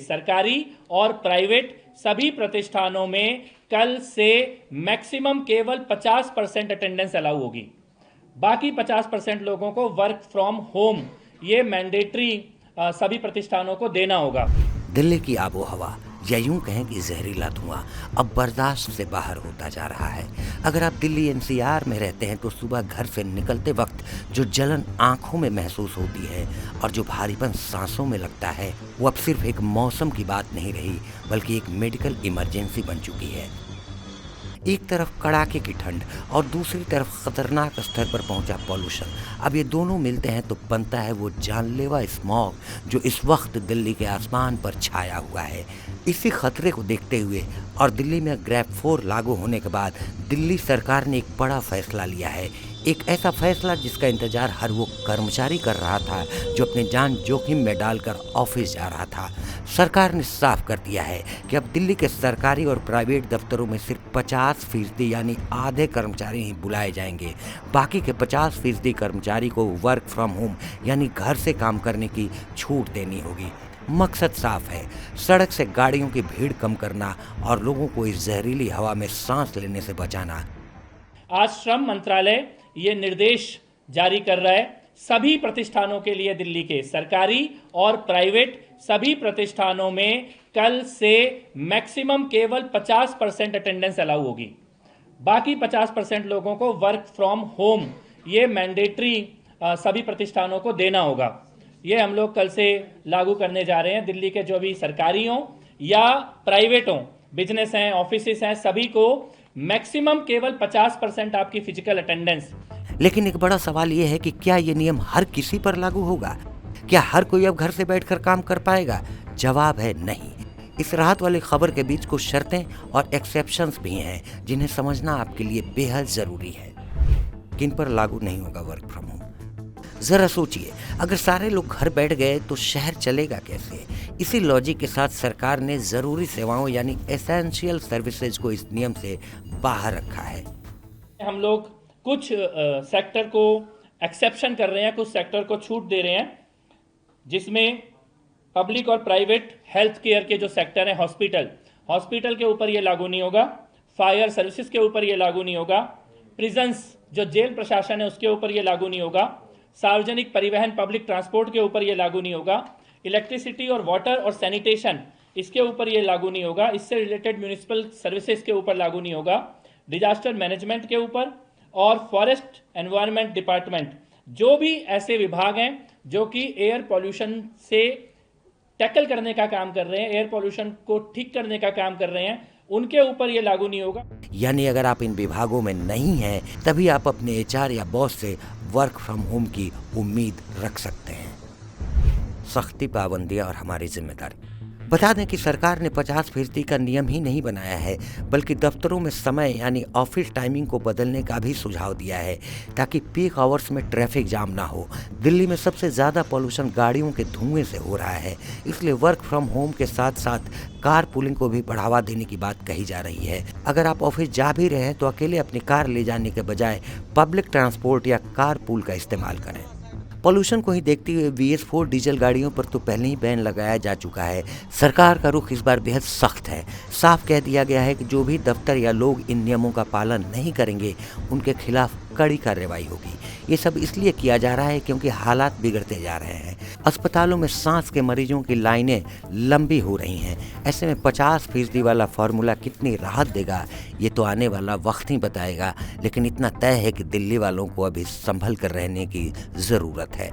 सरकारी और प्राइवेट सभी प्रतिष्ठानों में कल से मैक्सिमम केवल 50% अटेंडेंस अलाउ होगी। बाकी 50% लोगों को वर्क फ्रॉम होम ये मैंडेटरी सभी प्रतिष्ठानों को देना होगा। दिल्ली की आबो हवा या यूं कहें कि जहरीला धुआं अब बर्दाश्त से बाहर होता जा रहा है। अगर आप दिल्ली एनसीआर में रहते हैं तो सुबह घर से निकलते वक्त जो जलन आंखों में महसूस होती है और जो भारीपन सांसों में लगता है वो अब सिर्फ एक मौसम की बात नहीं रही बल्कि एक मेडिकल इमरजेंसी बन चुकी है। एक तरफ कड़ाके की ठंड और दूसरी तरफ खतरनाक स्तर पर पहुंचा पॉल्यूशन, अब ये दोनों मिलते हैं तो बनता है वो जानलेवा स्मॉग जो इस वक्त दिल्ली के आसमान पर छाया हुआ है। इसी खतरे को देखते हुए और दिल्ली में ग्रैब 4 लागू होने के बाद दिल्ली सरकार ने एक बड़ा फैसला लिया है। एक ऐसा फैसला जिसका इंतजार हर वो कर्मचारी कर रहा था जो अपनी जान जोखिम में डालकर ऑफिस जा रहा था। सरकार ने साफ कर दिया है कि अब दिल्ली के सरकारी और प्राइवेट दफ्तरों में सिर्फ 50% यानी आधे कर्मचारी ही बुलाए जाएंगे। बाकी के 50% कर्मचारी को वर्क फ्रॉम होम यानी घर से काम करने की छूट देनी होगी। मकसद साफ है, सड़क से गाड़ियों की भीड़ कम करना और लोगों को इस जहरीली हवा में सांस लेने से बचाना। आज श्रम मंत्रालय ये निर्देश जारी कर रहा है सभी प्रतिष्ठानों के लिए, दिल्ली के सरकारी और प्राइवेट सभी प्रतिष्ठानों में कल से मैक्सिमम केवल 50% अटेंडेंस अलाउ होगी। बाकी 50% लोगों को वर्क फ्रॉम होम ये मैंडेटरी सभी प्रतिष्ठानों को देना होगा। ये हम लोग कल से लागू करने जा रहे हैं। दिल्ली के जो भी सरकारी हों या प्राइवेट हों, बिजनेस हैं, ऑफिसेस हैं, सभी को मैक्सिमम केवल 50% आपकी फिजिकल अटेंडेंस। लेकिन एक बड़ा सवाल ये है कि क्या ये नियम हर किसी पर लागू होगा? क्या हर कोई अब घर से बैठकर काम कर पाएगा? जवाब है नहीं। इस राहत वाली खबर के बीच कुछ शर्तें और एक्सेप्शंस भी हैं जिन्हें समझना आपके लिए बेहद जरूरी है। किन पर लागू नहीं होगा वर्क फ्रॉम होम? जरा सोचिए, अगर सारे लोग घर बैठ गए तो शहर चलेगा कैसे? इसी लॉजिक के साथ सरकार ने जरूरी सेवाओं यानी एसेंशियल सर्विसेज को इस नियम से बाहर रखा है। हम लोग कुछ सेक्टर को एक्सेप्शन कर रहे हैं, कुछ सेक्टर को छूट दे रहे हैं, जिसमें पब्लिक और प्राइवेट हेल्थ केयर के जो सेक्टर है, हॉस्पिटल के ऊपर ये लागू नहीं होगा, फायर सर्विसेज के ऊपर ये लागू नहीं होगा, प्रिजन्स जो जेल प्रशासन है उसके ऊपर ये लागू नहीं होगा, सार्वजनिक परिवहन पब्लिक ट्रांसपोर्ट के ऊपर ये लागू नहीं होगा, इलेक्ट्रिसिटी और वाटर और सैनिटेशन इसके ऊपर ये लागू नहीं होगा, इससे रिलेटेड म्यूनिसिपल सर्विसेज के ऊपर लागू नहीं होगा, डिजास्टर मैनेजमेंट के ऊपर और फॉरेस्ट एनवायरनमेंट डिपार्टमेंट, जो भी ऐसे विभाग हैं जो कि एयर पॉल्यूशन से टैकल करने का काम कर रहे हैं, एयर पॉल्यूशन को ठीक करने का काम कर रहे हैं, उनके ऊपर ये लागू नहीं होगा। यानी अगर आप इन विभागों में नहीं हैं तभी आप अपने एचआर या बॉस से वर्क फ्रॉम होम की उम्मीद रख सकते हैं। सख्ती, पाबंदियां और हमारी जिम्मेदारी। बता दें कि सरकार ने 50% का नियम ही नहीं बनाया है बल्कि दफ्तरों में समय यानी ऑफिस टाइमिंग को बदलने का भी सुझाव दिया है ताकि पीक आवर्स में ट्रैफिक जाम ना हो। दिल्ली में सबसे ज़्यादा पॉल्यूशन गाड़ियों के धुएं से हो रहा है, इसलिए वर्क फ्रॉम होम के साथ साथ कार पूलिंग को भी बढ़ावा देने की बात कही जा रही है। अगर आप ऑफिस जा भी रहे हैं तो अकेले अपनी कार ले जाने के बजाय पब्लिक ट्रांसपोर्ट या कार पूल का इस्तेमाल करें। पॉल्यूशन को ही देखते हुए BS4 डीजल गाड़ियों पर तो पहले ही बैन लगाया जा चुका है। सरकार का रुख इस बार बेहद सख्त है। साफ कह दिया गया है कि जो भी दफ्तर या लोग इन नियमों का पालन नहीं करेंगे उनके खिलाफ कड़ी कार्रवाई होगी। ये सब इसलिए किया जा रहा है क्योंकि हालात बिगड़ते जा रहे हैं। अस्पतालों में सांस के मरीजों की लाइनें लंबी हो रही हैं। ऐसे में 50% वाला फॉर्मूला कितनी राहत देगा ये तो आने वाला वक्त ही बताएगा, लेकिन इतना तय है कि दिल्ली वालों को अभी संभल कर रहने की ज़रूरत है।